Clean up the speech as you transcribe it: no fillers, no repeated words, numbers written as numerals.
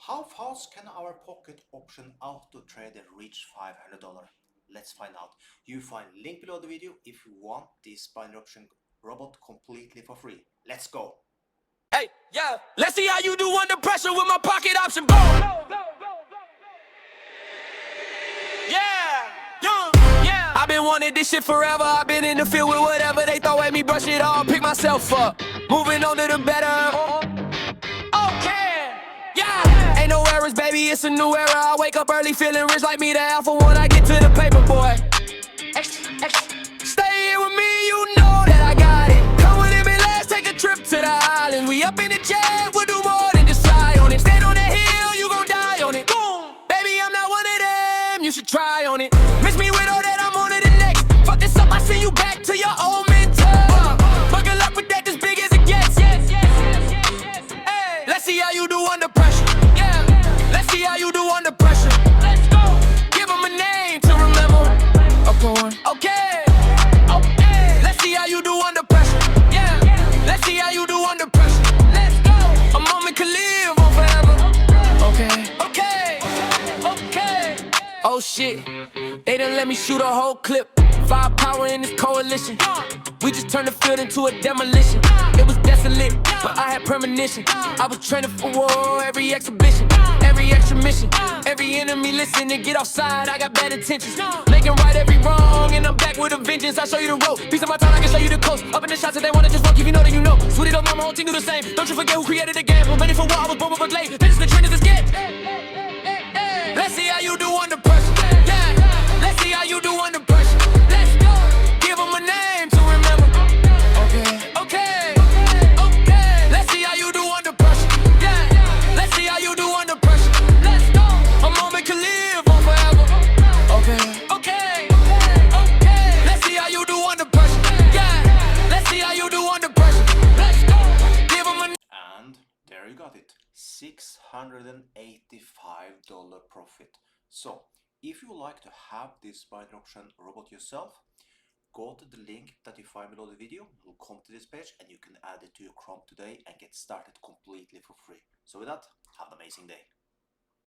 How fast can our pocket option auto trader reach $500? Let's find out. You find link below the video if you want this binary option robot completely for free. Let's go. Hey, yeah, let's see how you do under pressure with my pocket option. Boom. Yeah. I've been wanting this shit forever. I've been in the field with whatever they throw at me, brush it off, pick myself up. Moving on to the better. Okay. Yeah. Ain't no errors, baby, it's a new era. I wake up early feeling rich like me, the alpha when I get to the paper, boy. Stay here with me, you know that I got it. Come with me, let's take a trip to the island. We up in the jet, we'll do more than just fly on it. Stand on that hill, you gon' die on it. Boom. Baby, I'm not one of them, you should try on it. Miss me with all that, I'm on to the next. Fuck this up, I send you back to your old mentor. Buckle up with that, as big as it gets. Hey, let's see how you do under pressure. Yeah, let's see how you do under pressure. Let's go. Give them a name to remember. Okay. Let's see how you do under pressure. Yeah, let's see how you do under pressure. Let's go. A moment can live on forever. Okay. Oh shit, they done let me shoot a whole clip. Firepower in this coalition. We just turned the field into a demolition. It was desolate, but I had premonition. I was training for war, every exhibition, every extra mission. Every enemy listen and get offside, I got bad intentions. Making right every wrong, and I'm back with a vengeance. I show you the road, piece of my time, I can show you the coast. Up in the shots if they wanna just walk, if you know that you know. Sweet it up, my whole team do the same. Don't you forget who created the game. I'm ready for war, I was born with a blade. This is the trend, this is get. Let's see how you do under pressure. Yeah, let's see how you do under pressure. Let's go. Give them a name to remember. Okay. Let's see how you do under pressure. Yeah, let's see how you do under pressure. Let's go. A moment can live on forever. Okay. Let's see how you do under pressure. Yeah, let's see how you do under pressure. Let's go. Give them a. And there you got it. $685 profit. So if you like to have this binary option robot yourself, go to the link that you find below the video. You'll come to this page and you can add it to your Chrome today and get started completely for free. So with that, have an amazing day.